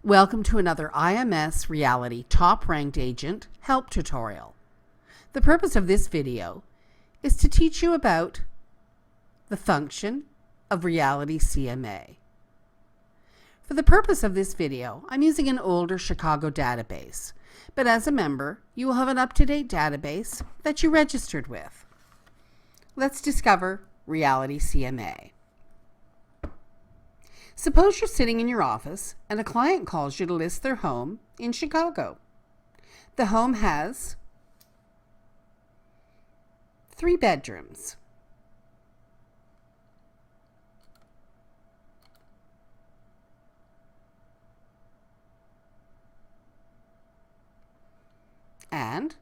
Welcome to another IMS Reality Top Ranked Agent help tutorial. The purpose of this video is to teach you about the function of Reality CMA. For the purpose of this video, I'm using an older Chicago database, but as a member, you will have an up-to-date database that you registered with. Let's discover Reality CMA. Suppose you're sitting in your office and a client calls you to list their home in Chicago. The home has 3 bedrooms. And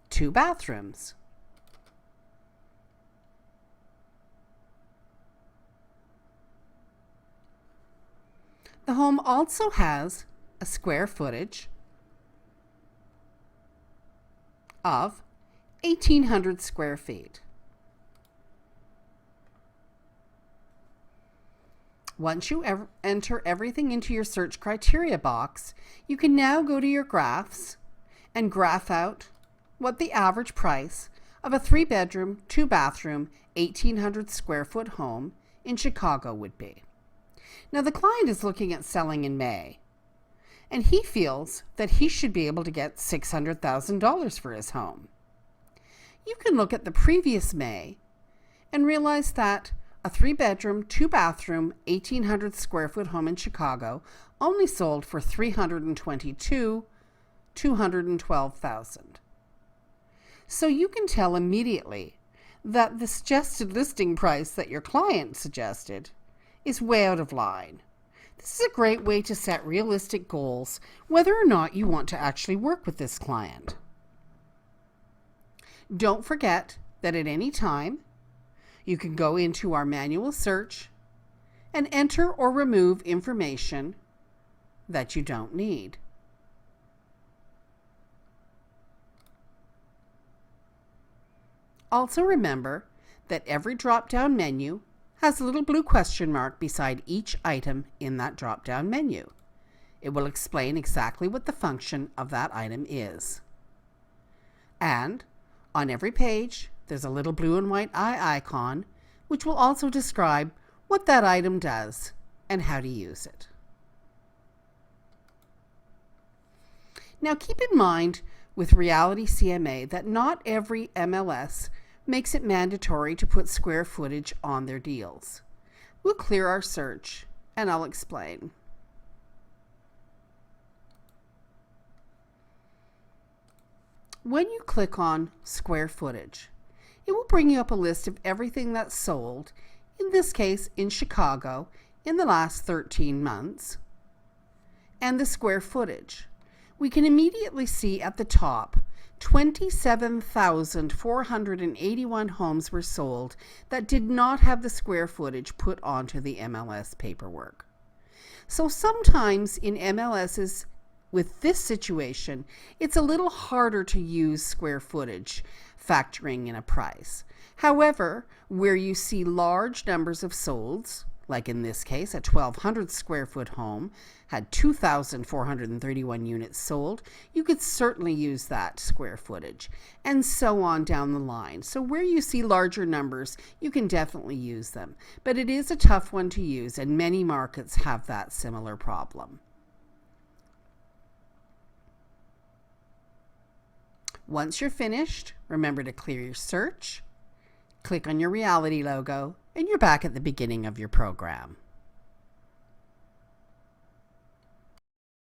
2 bathrooms. The home also has a square footage of 1,800 square feet. Once you enter everything into your search criteria box, you can now go to your graphs and graph out what the average price of a 3-bedroom, 2-bathroom, 1,800 square foot home in Chicago would be. Now, the client is looking at selling in May, and he feels that he should be able to get $600,000 for his home. You can look at the previous May and realize that a 3-bedroom, 2-bathroom, 1,800 square foot home in Chicago only sold for $322,212,000. So you can tell immediately that the suggested listing price that your client suggested is way out of line. This is a great way to set realistic goals, whether or not you want to actually work with this client. Don't forget that at any time, you can go into our manual search and enter or remove information that you don't need. Also remember that every drop-down menu has a little blue question mark beside each item in that drop-down menu. It will explain exactly what the function of that item is. And on every page, there's a little blue and white eye icon, which will also describe what that item does and how to use it. Now keep in mind with Reality CMA that not every MLS makes it mandatory to put square footage on their deals. We'll clear our search and I'll explain. When you click on square footage, it will bring you up a list of everything that's sold, in this case in Chicago, in the last 13 months, and the square footage. We can immediately see at the top 27,481 homes were sold that did not have the square footage put onto the MLS paperwork. So sometimes in MLSs with this situation, it's a little harder to use square footage factoring in a price. However, where you see large numbers of solds, like in this case, a 1,200 square foot home had 2,431 units sold, you could certainly use that square footage, and so on down the line. So where you see larger numbers, you can definitely use them. But it is a tough one to use, and many markets have that similar problem. Once you're finished, remember to clear your search, click on your Reality logo, and you're back at the beginning of your program.